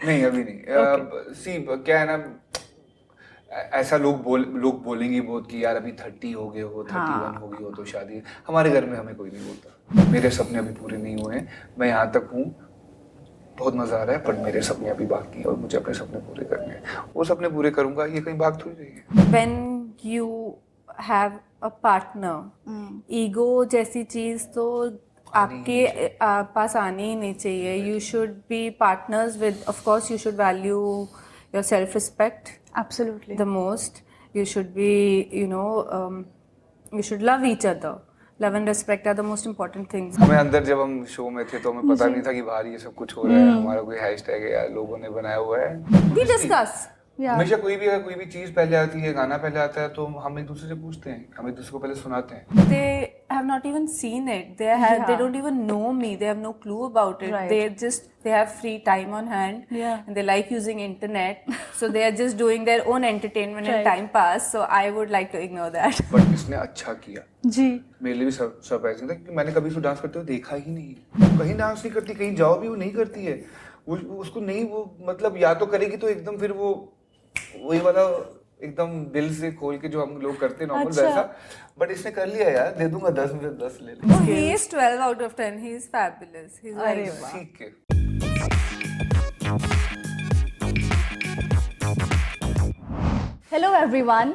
नहीं अभी नहीं। सी क्या है ना, ऐसा लोग बोलेंगे बहुत कि यार अभी 30 हो गए हो, 31 हो गई हो तो शादी। हमारे घर में हमें कोई नहीं बोलता। मेरे सपने अभी पूरे नहीं हुए हैं, मैं यहाँ तक हूँ, बहुत मजा आ रहा है, पर मेरे सपने अभी बाकी हैं और मुझे अपने सपने पूरे करने हैं। वो सपने पूरे करूंगा, ये कहीं भाग थोड़ी रही है। When you have a partner, ego जैसी चीज तो आपके पास आनी ही नहीं चाहिए. You should be partners with, of course, you should value your self-respect Absolutely. the most. You should be, you should love each other. Love and respect are the most important things. हमें अंदर जब हम show में थे तो हमें पता नहीं था कि बाहर ये सब कुछ हो रहा है। हमारा कोई हैशटैग है या लोगों ने बनाया हुआ है। We discuss. हमेशा कोई भी चीज पहले आती है, गाना पहले आता है, तो हम एक दूसरे से पूछते हैं, हम एक दूसरे को पहले सुनाते हैं। They have not even seen it. They don't even know me. They have no clue about it. Right. They have free time on hand. Yeah. And they like using internet. So they are just doing their own entertainment and Right. time pass. So I would like to ignore that. But इसने अच्छा किया जी. मेरे लिए भी surprising था, क्योंकि मैंने कभी उसको डांस करते हुए देखा ही नहीं। कहीं डांस नहीं करती, कहीं जाओ भी वो नहीं करती है। वो उसको नहीं, वो मतलब या तो करेगी तो एकदम फिर वो वही वाला एकदम दिल से खोल के जो हम लोग करते हैं नॉर्मल वैसा। बट इसने कर लिया यार, दे दूंगा 10 में 10 ले ले। He is 12 out of 10. He is fabulous. He's very good. ठीक है। Hello everyone.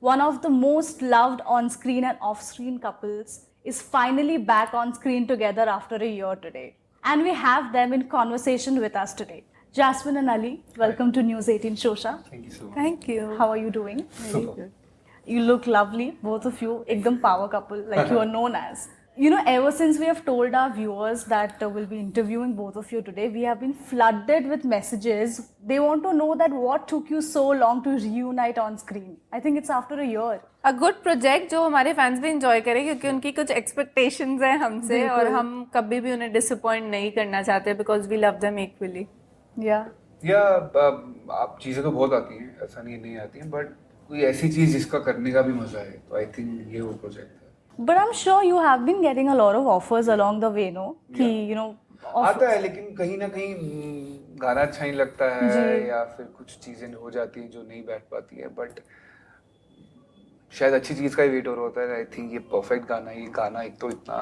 One of the most loved on-screen and off-screen couples is finally back on screen together after a year today. And we have them in conversation with us today. Jasmine and Ali, welcome to News 18 Shosha. Thank you so much. Thank you. How are you doing? Very good. You look lovely, both of you. Ekdam power couple, like you are known as. You know, ever since we have told our viewers that we'll be interviewing both of you today, we have been flooded with messages. They want to know that what took you so long to reunite on screen. I think it's after a year. A good project जो हमारे fans भी enjoy करें, क्योंकि उनकी कुछ expectations हैं हमसे और हम कभी भी उन्हें disappoint नहीं करना चाहते because we love them equally. Yeah. आप चीजें तो बहुत आती हैं, ऐसा नहीं आती हैं, बट कोई ऐसी चीज जिसका करने का भी मजा है, तो आई थिंक ये वो प्रोजेक्ट है। But I'm sure you have been getting a lot of offers along the way, no? कि you know. आता है, लेकिन कहीं ना कहीं गाना अच्छा नहीं लगता है या फिर कुछ चीजें हो जाती हैं जो नहीं बैठ पाती है, बट शायद अच्छी चीज का ही वेट हो रहा होता है। आई थिंक ये परफेक्ट गाना है। ये गाना एक तो इतना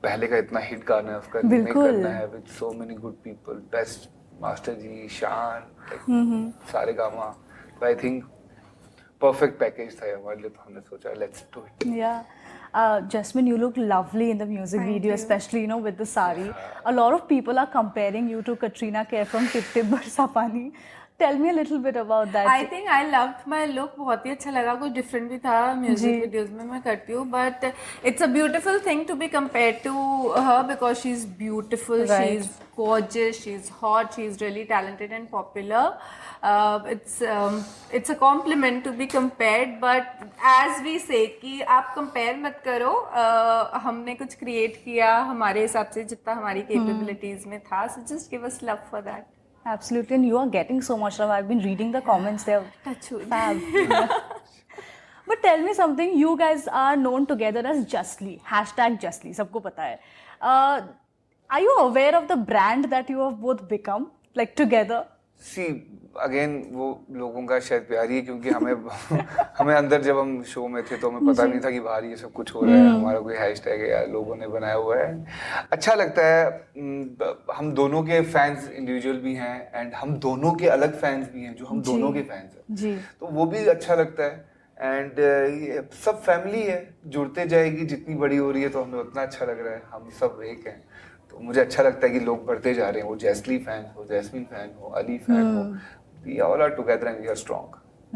पहले का इतना हिट गाना है, उसका रीमेक करना है with so many good people, best master ji, Shaan, सारे गामा। तो आई थिंक perfect package था हमारे लिए, तो हमने सोचा let's do it. Yeah. Jasmine, you look lovely in the music video, especially with the sari. A lot of people are comparing you to Katrina Kaif from Tip Tip Barsa Pani. Tell me a little bit about that. I think I loved my look. बहुत ही अच्छा लगा, कुछ different भी था music videos में मैं करती हूँ, but it's a beautiful thing to be compared to her because she's beautiful, she's gorgeous, she's hot, she's really talented and popular. It's a compliment to be compared, but as we say कि आप compare मत करो, हमने कुछ create किया हमारे हिसाब से जितना हमारी capabilities में था, so just give us love for that. Absolutely, and you are getting so much love. I've been reading the comments there. Fab. But tell me something, you guys are known together as Justly, #Justly, सबको पता है. Are you aware of the brand that you have both become, like together? See, again वो लोगों का शायद प्यार ही है, क्योंकि हमें अंदर जब हम शो में थे तो हमें पता नहीं था कि बाहर ये सब कुछ हो रहा है। हमारा कोई हैशटैग है या लोगों ने बनाया हुआ है। अच्छा लगता है, हम दोनों के फैंस इंडिविजुअल भी हैं एंड हम दोनों के अलग फैंस भी हैं जो हम दोनों के फैंस हैं, तो वो भी अच्छा लगता है। एंड सब फैमिली है, जुड़ते जाएगी, जितनी बड़ी हो रही है तो हमें उतना अच्छा लग रहा है। हम सब एक हैं, तो मुझे अच्छा लगता है कि लोग बढ़ते जा रहे हैं। वो जैस्ली फैन हो, जैस्मिन फैन हो, अली फैन हो, we all are together and we are strong.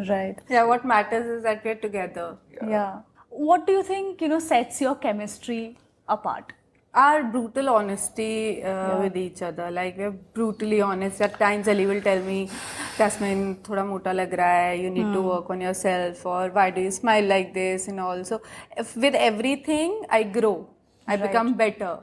Right. Yeah, what matters is that we're together. Yeah. What do you think, sets your chemistry apart? Our brutal honesty with each other. Like, we're brutally honest. At times, Ali will tell me, Jasmine, thoda mota lag raha hai, you need to work on yourself, or why do you smile like this, and all. So, with everything, I grow. I become better.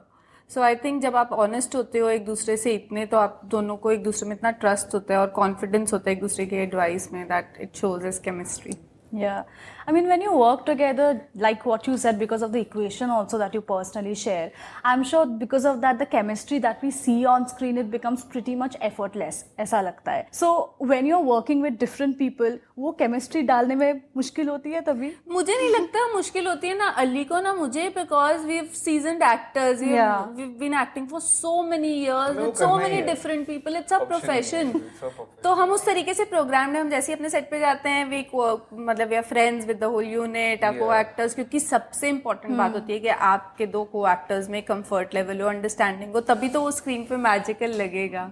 So I think जब आप honest होते हो एक दूसरे से इतने, तो आप दोनों को एक दूसरे में इतना ट्रस्ट होता है और कॉन्फिडेंस होता है एक दूसरे के एडवाइस में, that it shows as chemistry. Yeah. I mean, when you work together, like what you said, because of the equation also that you personally share, I'm sure because of that, the chemistry that we see on screen, it becomes pretty much effortless. ऐसा लगता है. So, when you're working with different people, वो chemistry डालने में मुश्किल होती है तभी? मुझे नहीं लगता मुश्किल होती है ना अली को ना मुझे, because we've seasoned actors, we've been acting for so many years with so many different people. It's a profession. तो हम उस तरीके से प्रोग्राम हम जैसे अपने सेट पे जाते हैं, मतलब we are friends with the whole unit, our co-actors, क्योंकि सबसे इम्पोर्टेंट बात होती है कि आपके दो co-actors में कंफर्ट लेवल हो, अंडरस्टैंडिंग हो, तभी तो वो स्क्रीन पे मैजिकल लगेगा.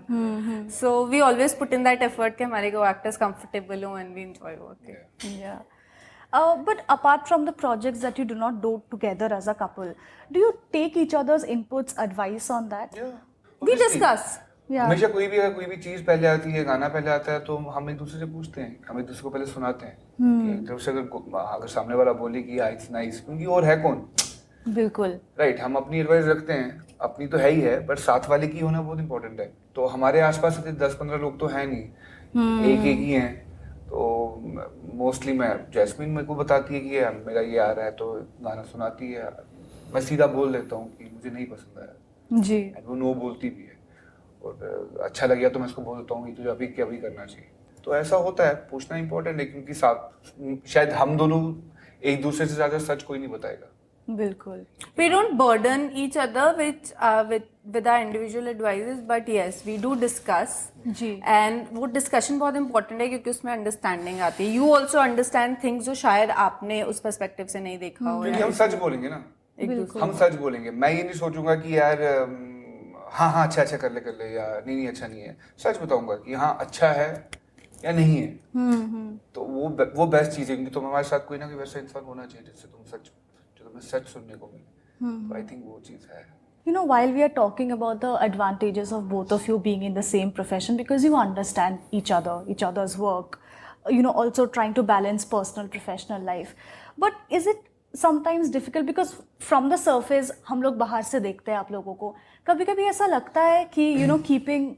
So we always put in that effort कि हमारे co-actors कंफर्टेबल हो and we enjoy working. Yeah. But apart from the projects that you do not do together as a couple, do you take each other's inputs, advice on that? We discuss. हमेशा कोई भी चीज पहले आती है, गाना पहले आता है, तो हम एक दूसरे से पूछते हैं, हम एक दूसरे को पहले सुनाते हैं कि एक तरफ से अगर सामने वाला बोले कि या इट्स नाइस, क्योंकि और है कौन. बिल्कुल राइट. हम अपनी एडवाइस रखते हैं, अपनी तो है ही है, पर साथ वाले की होना बहुत इंपॉर्टेंट है. तो हमारे आसपास 10-15 लोग तो है नहीं, एक ही हैं. तो मोस्टली मैं जैस्मिन मेरे को बताती है कि मेरा ये आ रहा है, तो गाना सुनाती है, मैं सीधा बोल देता हूँ कि मुझे नहीं पसंद आया जी. वो नो बोलती भी है, और अच्छा लग गया तो मैं उसको बोल देता हूँ कि तुझे अभी क्या भी करना चाहिए. तो ऐसा होता है, पूछना इंपॉर्टेंट है, क्योंकि साथ शायद हम दोनों एक दूसरे से ज्यादा सच कोई नहीं बताएगा. बिल्कुल. We don't burden each other with our individual advices, but yes, we do discuss. Ji. And वो discussion बहुत important है क्योंकि उसमें understanding आती है. You also understand things जो शायद आपने उस perspective से नहीं देखा हो. क्योंकि हम सच बोलेंगे ना, हम सच बोलेंगे. मैं ये नहीं सोचूंगा कि यार हाँ अच्छा कर ले, या नहीं अच्छा नहीं है. सच बताऊंगा कि हाँ अच्छा है या नहीं है. तो वो बेस्ट चीज है, क्योंकि तुम्हारे साथ कोई ना कोई वैसा इंसान होना चाहिए जिससे तुम्हें सच सुनने को मिले. तो आई थिंक वो चीज है. You know, while we are talking about the advantages of both of you being in the same profession, because you understand each other's work, you know, also trying to balance personal, professional life. But is it sometimes difficult, because from the surface हम लोग बाहर से देखते हैं आप लोगों को, कभी-कभी ऐसा लगता है कि you know, keeping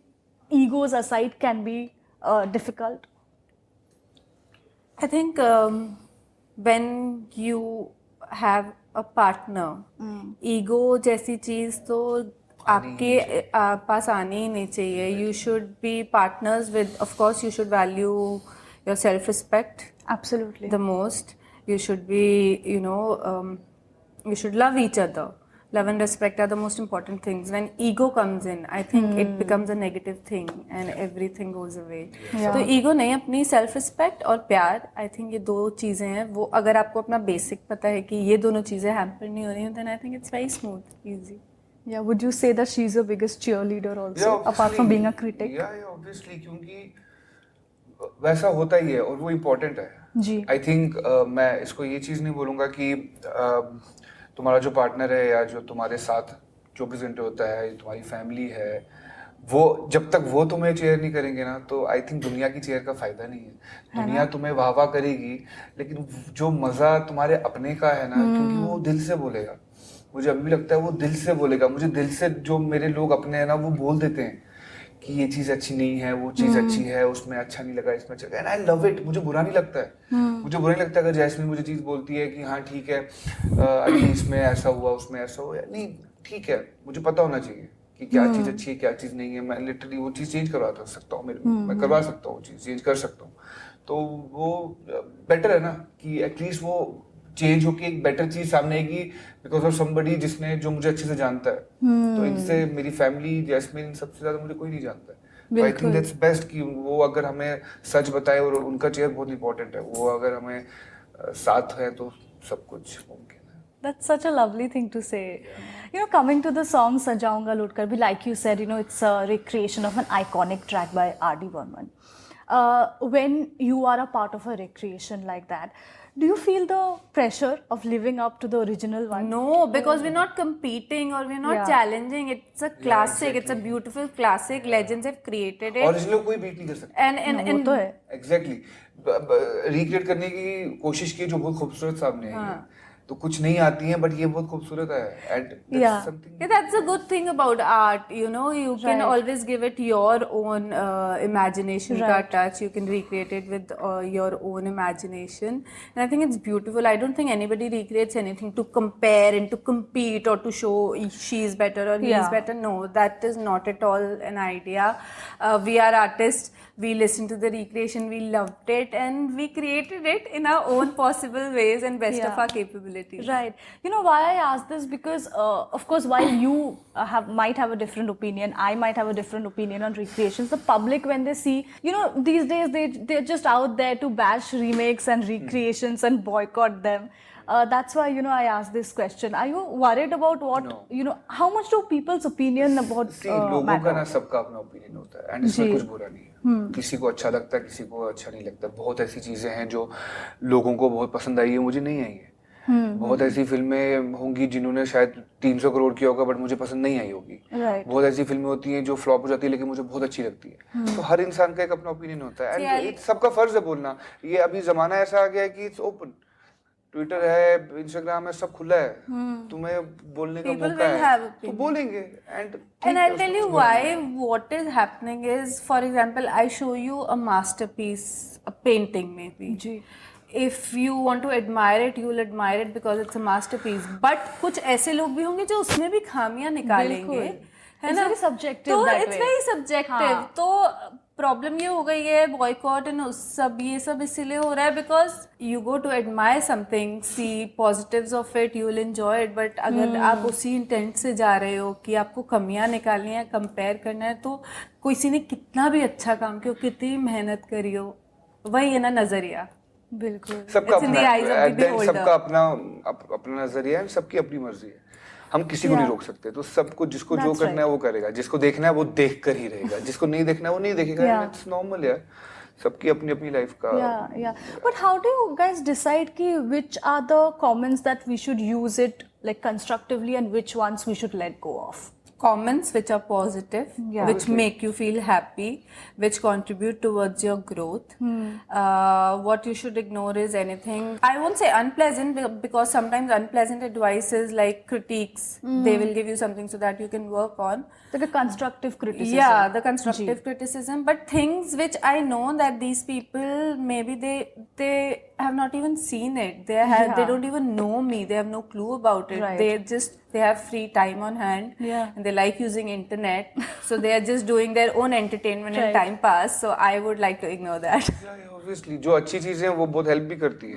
egos aside can be difficult? I think when you have a partner, ego जैसी चीज तो आपके पास आनी ही नहीं चाहिए. You should be partners with, of course, you should value your self-respect. Absolutely. The most. You should be, you know, you should love each other. Love and respect are the most important things. When ego comes in, I think it becomes a negative thing and everything goes away. तो ego नहीं, अपनी self respect और प्यार, I think ये दो चीजें हैं. वो अगर आपको अपना basic पता है कि ये दोनों चीजें hamper नहीं हो रही हैं, then I think it's very smooth, easy. Yeah, would you say that she's your biggest cheerleader also, apart from being a critic? Yeah, obviously, क्योंकि वैसा होता ही है और वो important है. जी. I think मैं इसको ये चीज नहीं बोलूँगा कि तुम्हारा जो पार्टनर है या जो तुम्हारे साथ 24 घंटे होता है, तुम्हारी फैमिली है, वो जब तक वो तुम्हें चेयर नहीं करेंगे ना, तो आई थिंक दुनिया की चेयर का फायदा नहीं है. दुनिया तुम्हें वाह करेगी, लेकिन जो मजा तुम्हारे अपने का है ना, क्योंकि वो दिल से बोलेगा. मुझे अभी भी लगता है वो दिल से बोलेगा. मुझे दिल से जो मेरे लोग अपने हैं ना, वो बोल देते हैं कि ये चीज अच्छी नहीं है, वो चीज अच्छी है, उसमें अच्छा नहीं लगा, इसमें अच्छा. And I love it. मुझे बुरा नहीं लगता है. मुझे बुरा नहीं लगता अगर जैस्मिन मुझे चीज बोलती है कि हाँ ठीक है, अभी इसमें ऐसा हुआ, उसमें ऐसा हुआ. नहीं, ठीक है, मुझे पता होना चाहिए कि क्या चीज अच्छी है, क्या चीज नहीं है. मैं लिटरली वो चीज चेंज करवा सकता हूँ, मैं करवा सकता हूँ, चीज चेंज कर सकता हूँ. तो वो बेटर है ना कि एटलीस्ट वो चेंज होके एक बेटर चीज सामने आएगी बिकॉज ऑफ समबडी जिसने, जो मुझे अच्छे से जानता है. तो इनसे मेरी फैमिली, जैस्मिन, सबसे ज्यादा मुझे कोई नहीं जानता है. आई थिंक दैट्स बेस्ट कि वो अगर हमें सच बताए, और उनका चेयर बहुत इंपॉर्टेंट है, वो अगर हमें साथ है तो सब कुछ मुमकिन है. That's such a lovely thing to say. You know, coming to the song Sajaunga Lutkar Bhi, like you said, you know, it's a recreation of an iconic track by R.D. Burman. When you are a part of a recreation like that, do you feel the pressure of living up to the original one? No, because we're not competing or we're not challenging. It's a classic. It's a beautiful classic. Legends have created it. Original कोई beat नहीं कर सकता. And Exactly. Recreate करने की कोशिश की जो बहुत खूबसूरत सामने आई है. तो कुछ नहीं आती हैं, बट ये बहुत खूबसूरत है and that's Yeah. something. Yeah, that's a good thing about art. You know, you can Right. always give it your own imagination ka Right. touch. You can recreate it with your own imagination, and I think it's beautiful. I don't think anybody recreates anything to compare and to compete or to show she's better or he's Yeah. better. No, that is not at all an idea. We are artists. We listened to the recreation. We loved it, and we created it in our own possible ways and best of Yeah. our capabilities. Right. You know why I ask this? Because, of course, while you might have a different opinion, I might have a different opinion on recreations. The public, when they see, you know, these days they're just out there to bash remakes and recreations and boycott them. That's why, you know, I asked this question. Are you worried about what, No. you know, how much do people's opinion about See, लोगों का matter? ना सबका अपना opinion होता है, and इसमें जी। कुछ बुरा नहीं है। किसी को अच्छा लगता है, किसी को अच्छा नहीं लगता। बहुत ऐसी चीजें हैं जो लोगों को बहुत पसंद आई है, मुझे नहीं आई है। बहुत ऐसी फिल्में होंगी जिन्होंने शायद 300 करोड़ किया होगा, बट मुझे पसंद नहीं आई होगी। Right. बहुत ऐसी फिल्में होती हैं जो फ्लॉप हो जाती है, लेकिन मुझे बहुत अच्छी लगती है। तो हर इंसान का एक अपना ओपिनियन होता है, एंड सबका फर्ज है बोलना। ये अभी जमाना ऐसा आ गया है कि इट्स ओपन, ट्विटर है, इंस्टाग्राम है, सब खुला है। तुम्हें बोलने का People मौका will है have तो opinion. बोलेंगे। And I'll tell you why. What is happening is, for example, I show you a masterpiece, a painting maybe. Ji. If you want to admire it, you will admire it because it's a masterpiece. But कुछ ऐसे लोग भी होंगे जो उसमें भी खामियां निकालेंगे, है It's ना? very subjective तो that it's way. very subjective. हाँ. तो प्रॉब्लम ये हो गई है बॉयकॉट एंड सब ये सब इसीलिए हो रहा है because you go to admire something, see positives of it, you will enjoy it, but अगर आप उसी इंटेंट से जा रहे हो कि आपको कमियां निकालनी है, कंपेयर करना है, तो किसी ने कितना भी अच्छा काम किया, कितनी मेहनत करी हो, वही है ना नजरिया। बिल्कुल। सबका It's in the अपना eyes of the at the end beholder. सबका अपना नजरिया है, सबकी अपनी मर्जी है। हम किसी को नहीं रोक सकते, तो सबको जिसको जो That's करना है वो करेगा, जिसको देखना है वो देख कर ही रहेगा, जिसको नहीं देखना है वो नहीं देखेगा। इट्स नॉर्मल है, सबकी अपनी अपनी लाइफ का। Yeah. But how do you guys decide ki which are the comments that we should use it like constructively and which ones we should let go of? Comments which are positive, Yeah. which make you feel happy, which contribute towards your growth. What you should ignore is anything, I won't say unpleasant, because sometimes unpleasant advice is like critiques. They will give you something so that you can work on. Like a constructive criticism. Yeah, the constructive criticism, but things which I know that these people maybe they have not even seen it. They don't even know me. They have no clue about it. Right. They have free time on hand. Yeah. And they like using internet, so they are just doing their own entertainment and Right. time pass. So I would like to ignore that. Obviously, जो अच्छी चीजें हैं वो बहुत help भी करती है।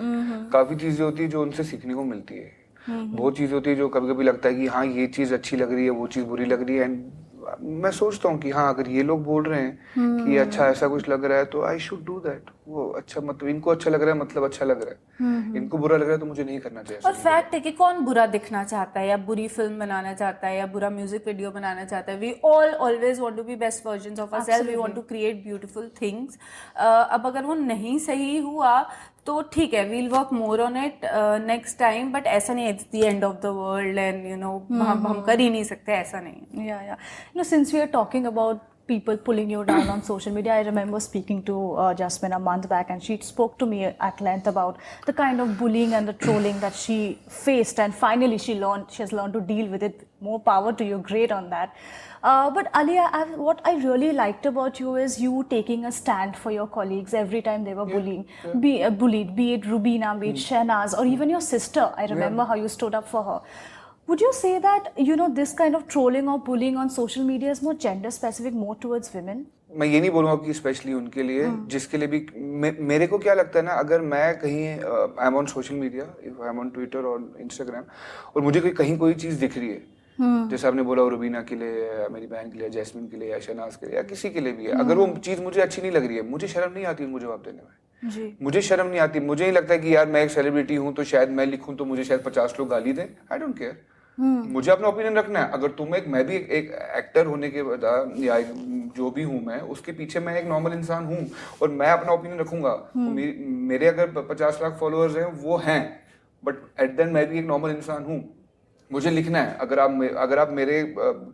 काफी चीजें होती है जो उनसे सीखने को मिलती है। बहुत चीजें होती है जो कभी कभी लगता है कि हाँ ये चीज अच्छी लग रही है, वो चीज बुरी लग रही है, एंड मैं सोचता हूँ कि हाँ अगर ये लोग बोल रहे हैं कि अच्छा ऐसा कुछ लग रहा है तो आई शुड डू दैट। वो अच्छा, मतलब इनको अच्छा लग रहा है, मतलब अच्छा लग रहा है। इनको बुरा लग रहा है तो मुझे नहीं करना चाहिए। और फैक्ट है कि कौन बुरा दिखना चाहता है या बुरी फिल्म बनाना चाहता है या बुरा म्यूजिक वीडियो बनाना चाहता है। We all always want to be best versions of ourselves, we want to create beautiful things. अब अगर वो नहीं सही हुआ तो ठीक है, we'll work more on it next time, but ऐसा नहीं है it's the end of the world and you know हम कर ही नहीं सकते, ऐसा नहीं है। Yeah. You know, since we are talking about people pulling you down on social media, I remember speaking to Jasmine a month back, and she spoke to me at length about the kind of bullying and the trolling that she faced, and finally she has learned to deal with it. More power to you, great on that. But Alia, what I really liked about you is you taking a stand for your colleagues every time they were bullying, bullied, be it Rubina, be it Shehnaz, or even your sister. I remember how you stood up for her. Would you say that, you know, this kind of trolling or bullying on social media is more gender specific, more towards women? मैं ये नहीं बोलूँगा कि specially उनके लिए, जिसके लिए भी मेरे को क्या लगता है ना, अगर मैं कहीं I am on social media, if I am on Twitter और इंस्टाग्राम, और मुझे कहीं कोई चीज़ दिख रही है, जैसे आपने बोला रुबीना के लिए, मेरी बहन के लिए, जैस्मिन के लिए, या शहनाज के लिए, या किसी के लिए भी है, अगर वो चीज़ मुझे अच्छी नहीं लग रही है, मुझे शर्म नहीं आती उनको जवाब देने में। जी। मुझे शर्म नहीं आती, मुझे नहीं लगता कि यार मैं एक सेलिब्रिटी हूँ तो शायद मैं लिखूँ तो मुझे शायद 50 लोग गाली दें। आई डोंट केयर, मुझे अपना ओपिनियन रखना है। अगर मैं भी एक एक्टर होने के बाद या जो भी हूँ मैं, उसके पीछे मैं एक नॉर्मल इंसान हूँ और मैं अपना ओपिनियन रखूंगा। मेरे अगर 50 लाख फॉलोअर्स हैं वो हैं, बट एट द एंड मैं भी एक नॉर्मल इंसान हूँ, मुझे लिखना है। अगर आप मेरे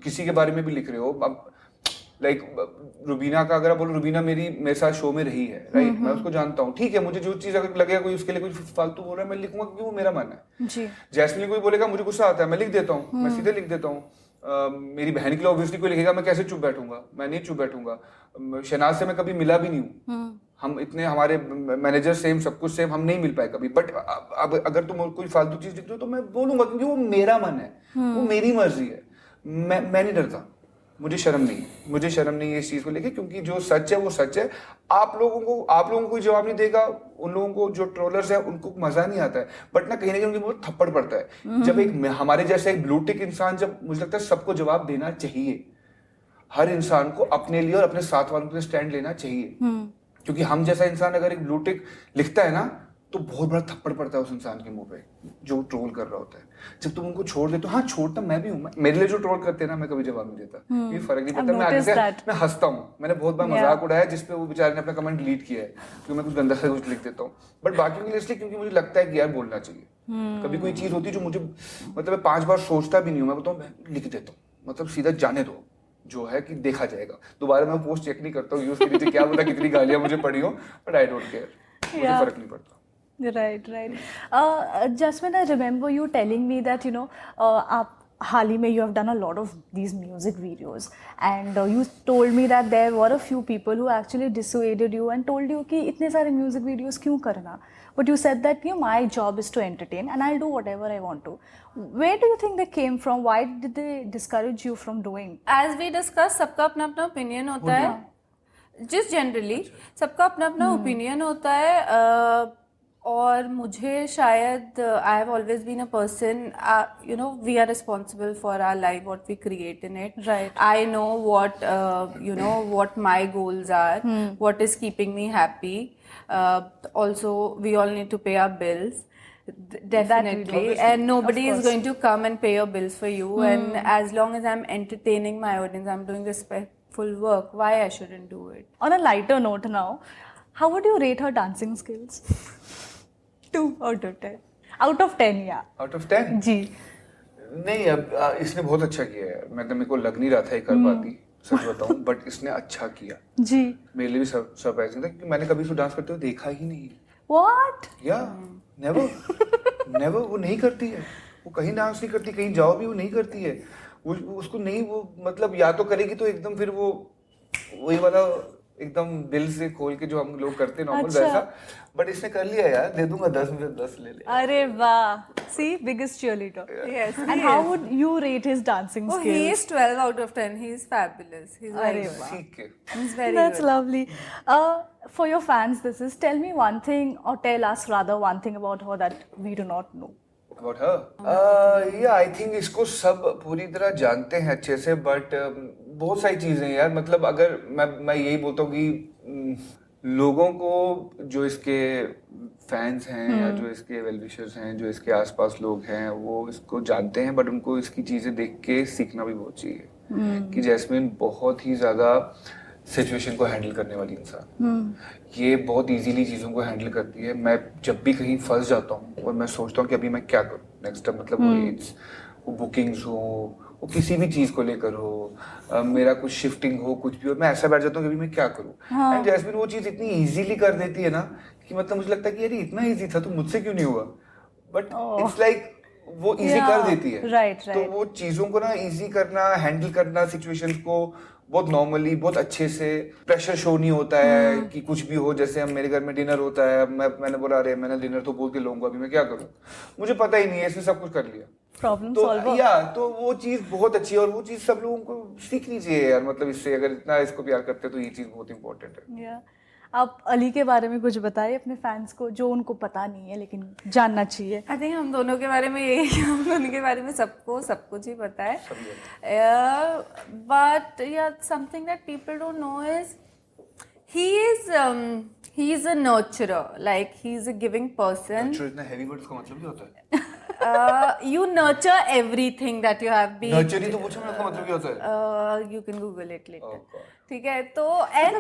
किसी के बारे में भी लिख रहे हो, अब लाइक रुबीना का अगर आप बोलो, रुबीना मेरे साथ शो में रही है, राइट, मैं उसको जानता हूँ, ठीक है, मुझे जो चीज अगर लगेगा कोई उसके लिए कोई फालतू बोल रहा है मैं लिखूंगा क्योंकि वो मेरा मन है जी। जैस्मिन कोई बोलेगा मुझे गुस्सा आता है मैं लिख देता हूँ, मैं सीधे लिख देता हूँ। मेरी बहन के लिए ऑब्वियसली कोई लिखेगा मैं कैसे चुप बैठूंगा, मैं नहीं चुप बैठूंगा। शहनाज से मैं कभी मिला भी नहीं हूँ, हम इतने हमारे मैनेजर सेम, सब कुछ सेम, हम नहीं मिल पाए कभी, बट अब अगर तुम कोई फालतू चीज लिख रहे हो तो मैं बोलूंगा क्योंकि वो मेरा मन है, वो मेरी मर्जी है, मैं नहीं डरता, मुझे शर्म नहीं है इस चीज को लेके, क्योंकि जो सच है वो सच है। आप लोगों को कोई जवाब नहीं देगा, उन लोगों को जो ट्रोलर्स है उनको मजा नहीं आता है, बट ना कहीं उनके बहुत थप्पड़ पड़ता है जब एक हमारे जैसे एक ब्लू टिक इंसान, जब मुझे लगता है सबको जवाब देना चाहिए, हर इंसान को अपने लिए और अपने साथ वालों के लिए स्टैंड लेना चाहिए, क्योंकि हम जैसा इंसान अगर एक ब्लू टिक लिखता है ना तो बहुत बड़ा थप्पड़ पड़ता है उस इंसान के मुंह पे जो ट्रोल कर रहा होता है। जब तुम उनको छोड़ दे तो हाँ छोड़ता मैं भी हूँ, मेरे लिए जो ट्रोल करते हैं ना मैं कभी जवाब नहीं देता, ये फर्क नहीं पड़ता, मैं आगे से मैं हंसता हूँ। मैंने बहुत बार मजाक उड़ाया जिसपे वो बेचारे ने अपना कमेंट डिलीट किया है क्योंकि मैं कुछ गंदा सा कुछ लिख देता हूँ, बट बाकी के लिए इसलिए क्योंकि मुझे लगता है कि यार बोलना चाहिए। कभी कोई चीज होती है जो मुझे मतलब मैं 5 बार सोचता भी नहीं हूँ, मैं बताऊँ मैं लिख देता हूँ, मतलब सीधा जाने दो, जो है कि देखा जाएगा, दोबारा मैं पोस्ट चेक नहीं करता हूँ उसके नीचे क्या बोला, कितनी गालियां मुझे पड़ी हो, बट आई डोंट केयर, मुझे फर्क नहीं पड़ता। Right. Jasmine, I remember you telling me that आप हाल ही में you have done a lot of these music videos, and you told me that there were a few people who actually dissuaded you and told you कि इतने सारे music videos क्यों करना, but you said that my job is to entertain and I'll do whatever I want to. Where do you think they came from? Why did they discourage you from doing? As we discussed, सबका अपना अपना opinion होता है, just generally सबका अपना अपना opinion होता है, और मुझे शायद I have always been a person, we are responsible for our life, what we create in it, right, I know what my goals are, what is keeping me happy, also we all need to pay our bills, definitely, and nobody is going to come and pay your bills for you, and as long as I'm entertaining my audience, I'm doing respectful work, why I shouldn't do it. On a lighter note now, how would you rate her dancing skills? 2 out of 10. Out of 10, yeah. Out of 10? जी. नहीं, अब इसने बहुत अच्छा किया है, मतलब मेरे को लग नहीं रहा था ये कर पाती, सच बताऊं, बट इसने अच्छा किया जी। मेरे लिए भी सरप्राइजिंग था क्योंकि मैंने कभी उसको डांस करते हुए देखा ही नहीं। What? या नेवर वो नहीं करती है, वो कहीं डांस नहीं करती, कहीं जाओ भी वो नहीं करती है, वो उसको नहीं, वो मतलब या तो करेगी तो एकदम फिर वो वही वाला एकदम दिल से खोल के जो हम लोग करते हैं नॉर्मल वैसा, बट इसने कर लिया यार, दे दूंगा 10 में 10 ले ले। अरे वाह, see, biggest cheerleader. Yes. And how would you rate his dancing skills? He is 12 out of 10. He is fabulous. He's very good. He's very That's good. lovely. For your fans, tell me one thing, or tell us rather one thing about her that we do not know. About her? Yeah, I think इसको सब पूरी तरह जानते हैं अच्छे से, but बहुत सारी चीजें यार, मतलब अगर मैं यही बोलता हूँ कि लोगों को जो इसके फैंस हैं या जो इसके वेल विशर्स हैं, जो इसके आसपास लोग हैं, वो इसको जानते हैं, बट उनको इसकी चीजें देख के सीखना भी बहुत चाहिए कि जैस्मिन बहुत ही ज्यादा सिचुएशन को हैंडल करने वाली इंसान, ये बहुत इजीली चीज़ों को हैंडल करती है। मैं जब भी कहीं फंस जाता हूँ और मैं सोचता हूँ कि अभी मैं क्या करूँ नेक्स्ट टाइम, मतलब वो बुकिंग्स हो, वो किसी भी चीज़ को लेकर हो, मेरा कुछ शिफ्टिंग हो, कुछ भी हो, मैं ऐसा बैठ जाता हूँ कि अभी मैं क्या करूँ। एंड जैस्मिन वो चीज़ इतनी इजीली कर देती है ना कि मतलब मुझे लगता है कि यार इतना ईजी था तो मुझसे क्यों नहीं हुआ, बट इट्स लाइक वो इजी कर देती है। राइट। तो वो चीज़ों को ना इजी करना, हैंडल करना सिचुएशंस को बहुत नॉर्मली, बहुत अच्छे से, प्रेशर शो नहीं होता है कि कुछ भी हो। जैसे हम मेरे घर में डिनर होता है, मैंने बोला अरे मैंने डिनर तो बोल के लूंगा, अभी मैं क्या करूं, मुझे पता ही नहीं है, इसने सब कुछ कर लिया, प्रॉब्लम तो सॉल्वर। या तो वो चीज बहुत अच्छी है और वो चीज सब लोगों को सीखनी चाहिए यार, मतलब इससे अगर इतना इसको प्यार करते हैं तो ये चीज बहुत इंपॉर्टेंट है। आप अली के बारे में कुछ बताइए अपने फैंस को जो उनको पता नहीं है लेकिन जानना चाहिए। आई थिंक हम दोनों के बारे में यही, हम दोनों के बारे में सबको सब कुछ ही पता है, बट या something that people don't know is he is a nurturer, like he is a giving person. Nurturer इतना heavy word, इसका मतलब क्या होता है? You nurture everything that you have been. Nurture ही तो पूछो ना, इसका मतलब क्या होता है? You can Google it later. Oh, God. ठीक है तो and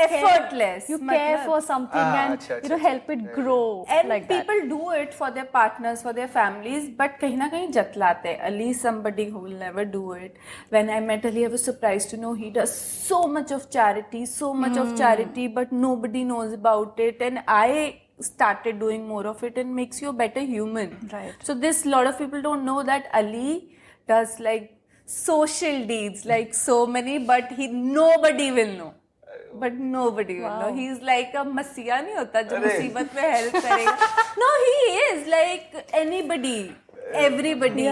effortless. You care for something and you know help it grow. And like people do it for their partners, for their families, but कहीं ना कहीं जतलाते हैं. Ali, somebody who will never do it. When I met Ali, I was surprised to know he does so much of charity, but nobody knows about it. And I started doing more of it, and makes you a better human. Right. So this lot of people don't know that Ali does like social deeds, like so many, but nobody will know. But nobody will know. He's like a messiah नहीं होता जो मुसीबत में help करेगा. No, he is like anybody, everybody.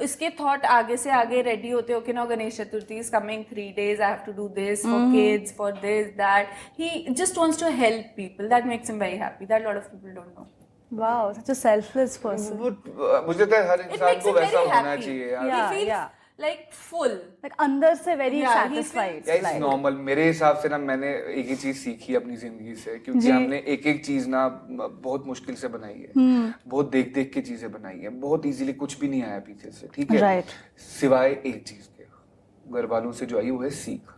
उसके thought आगे से आगे ready होते हो कि ना Ganesh Chaturthi is coming 3 days, I have to do this for kids, for this, that. He just wants to help people. That makes him very happy. That a lot of people don't know. Wow, such a selfless person. मुझे लगता है हर It इंसान makes को him वैसा very होना happy. चाहिए यार. He feels like full. Like अंदर से very Yeah, he satisfied. या इट्स नॉर्मल. मेरे हिसाब से ना मैंने एक ही चीज सीखी अपनी जिंदगी से, क्योंकि हमने एक एक चीज ना बहुत मुश्किल से बनाई है, बहुत देख देख के चीजें बनाई है, बहुत इजीली कुछ भी नहीं आया पीछे से, ठीक है. Right. सिवाय एक चीज के, घर वालों से जो आई वो है सीख.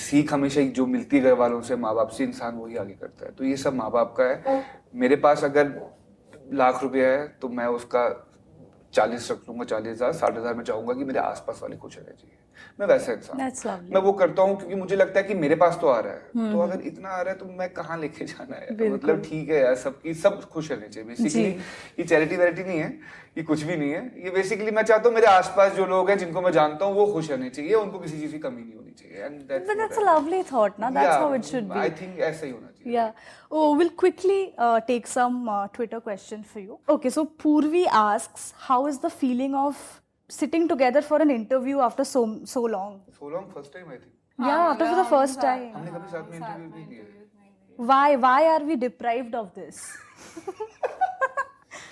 सीख हमेशा जो मिलती है घर वालों से, माँ बाप से, इंसान वही आगे करता है. तो ये सब माँ बाप का है. मेरे पास अगर लाख रुपया है तो मैं उसका 40 रख लूंगा, 40,000, 60,000 में चाहूंगा कि मेरे आसपास वाले खुश रहना चाहिए. मैं वैसा इंसान, मैं वो करता हूँ क्योंकि मुझे लगता है कि मेरे पास तो आ रहा है, तो अगर इतना आ रहा है तो मैं कहाँ लेके जाना है. तो मतलब ठीक है यार, सब खुश रहने चाहिए. बेसिकली ये चैरिटी वैरिटी नहीं है, ये कुछ भी नहीं है. ये बेसिकली मैं चाहता हूँ मेरे आसपास जो लोग हैं जिनको मैं जानता हूँ वो खुश रहने चाहिए, उनको किसी चीज की कमी नहीं होनी चाहिए. And that's a lovely thought, na? That's how it should be. I think ऐसा ही होना चाहिए. Yeah. Oh, we'll quickly take some Twitter questions for you. Okay, so Purvi asks, how is the feeling of sitting together for an interview after so long? So long, first time I think. Yeah, after for the first time. हमने कभी साथ में interview नहीं किया. Why are we deprived of this?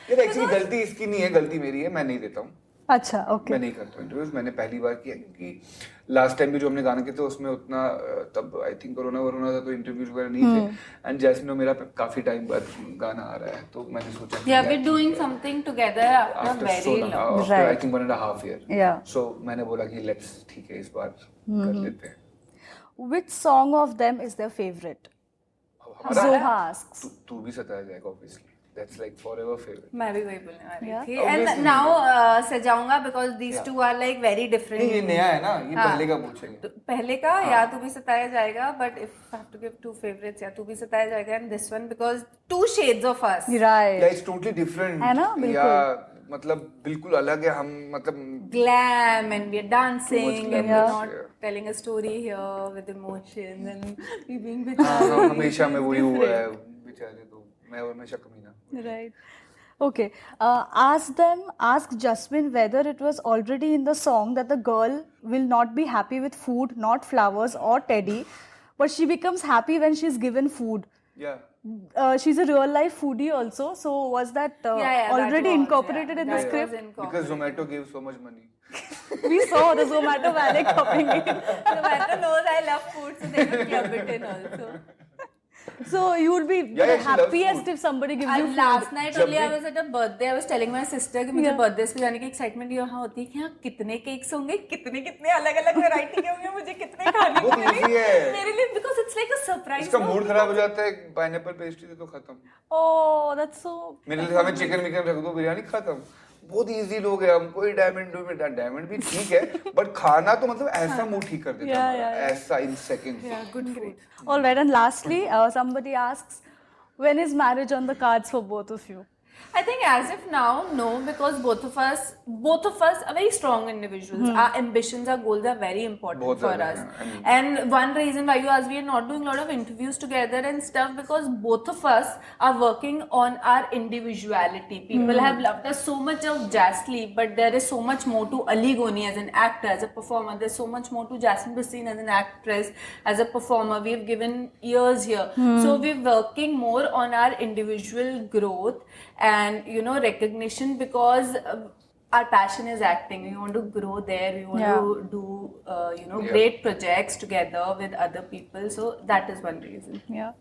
यार actually गलती इसकी नहीं है, गलती मेरी है. मैं नहीं देता हूँ. अच्छा, ओके. मैं नहीं करता इंटरव्यूज. मैंने पहली बार किया क्योंकि लास्ट टाइम भी जो हमने गाना किया था उसमें उतना तब आई थिंक कोरोना था तो इंटरव्यूज वगैरह नहीं थे. एंड जैस्मिन मेरा काफी टाइम बाद गाना आ रहा है तो मैंने सोचा Yeah, we're doing something together after very long. After I think 1.5 year. Yeah. So मैंने बोला कि लेट्स, ठीक है, इस बार कर लेते हैं. Which song of them is their favorite? Zoha asks. तू भी सताया जाएगा obviously. That's like forever favorite. मैं भी वही बोलने वाली Yeah. थी. And now सजाऊंगा because these two are like very different. नहीं, ये नया है ना, ये पहले का पूछेंगे. तो पहले का या तू भी सताया जाएगा, but if I have to give two favorites, या तू भी सताया जाएगा and this one because two shades of us. Right. Yeah, it's totally different. है ना, बिल्कुल. या मतलब बिल्कुल अलग है. हम मतलब Glam and we're dancing Too much and glam, we're not yeah. telling a story here with emotions and we being हमेशा में वही हुआ है बेचारे. तो मैं और हमेशा कमीना. Right. Okay. Ask Jasmine whether it was already in the song that the girl will not be happy with food, not flowers or teddy, but she becomes happy when she's given food. Yeah. She's a real life foodie also. So was that already incorporated in the script? Because Zomato gave so much money. We saw the Zomato valet coming in. Zomato knows I love food, so they will club it in also. So you would be Yeah, the she loves happiest food. if somebody gives you food. Last night only I was at a birthday. I was telling my sister कि मुझे birthdays पे जाने की excitement यहाँ होती है कि यहाँ कितने cakes होंगे, कितने अलग-अलग variety के होंगे, मुझे कितने खाने को बहुत easy है. मेरे लिए because it's like a surprise. इसका मूड खराब हो जाता है. पाइनएप्पल पेस्ट्री दे तो खत्म. Oh, that's so. मेरे लिए हमें चिकन विकन रख दो, बिरयानी खत्म. बहुत इजी लोग हैं हम. कोई डायमंड भी ठीक है, बट खाना तो मतलब ऐसा मूड ठीक कर देता है. ऐसा in seconds. Yeah, good food. All right, and lastly, somebody asks, when is marriage on the cards for both of you? I think as of now, no, because both of us are very strong individuals. Our ambitions, our goals are very important बहुत for ज़्यादा us. हैं. And one reason why you asked, we are not doing a lot of interviews together and stuff because both of us are working on our individuality. People have loved us so much of Jasly, but there is so much more to Ali Goni as an actor, as a performer. There's so much more to Jasmine Bhasin as an actress, as a performer. We've given years here. So we're working more on our individual growth and recognition because our passion is acting. We want to grow there. We want to do great projects together with other people. So that is one reason. Yeah.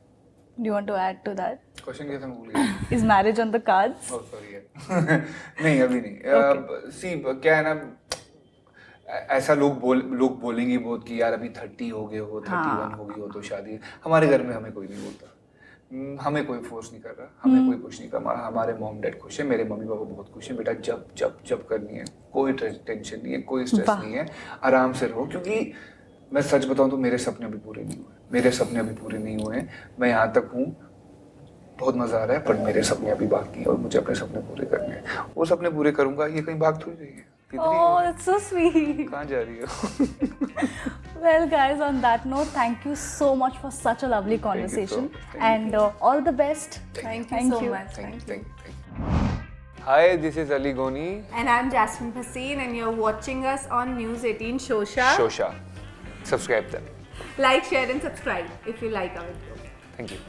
Do you want to add to that? Question क्या था, मैं भूल गया। Is marriage on the cards? Oh, sorry यार। नहीं अभी नहीं। सी क्या है ना, ऐसा लोग बोलेंगे बहुत कि यार अभी 30 हो गए हो, 31 हो गई हो तो शादी। हमारे घर में हमें कोई नहीं बोलता, हमें कोई फोर्स नहीं कर रहा, हमें कोई कुछ नहीं कर रहा। हमारे मॉम डैड खुश है, मेरे मम्मी पापा बहुत खुश है। बेटा जब जब जब करनी है, कोई टेंशन नहीं है, कोई स्ट्रेस नहीं है, आराम से रहो। क्योंकि मैं सच बताऊं तो मेरे सपने अभी पूरे नहीं हुए, मेरे सपने अभी पूरे नहीं हुए हैं। मैं यहाँ तक हूँ, बहुत मजा आ रहा है, पर मेरे सपने अभी बाकी हैं और मुझे अपने सपने पूरे करने हैं। वो सपने पूरे करूंगा। ये कहीं भाग थोड़ी रही है, Oh, it's so sweet. कहाँ जा रही हो? Well, guys, on that note, thank you so much for such a lovely conversation. And all the best. Thank you so much. Thank you. Hi, this is Ali Goni. And I'm Jasmine Bhasin, and you're watching us on News 18 Shosha. Shosha. Subscribe them. Like, share, and subscribe if you like our video. Thank you.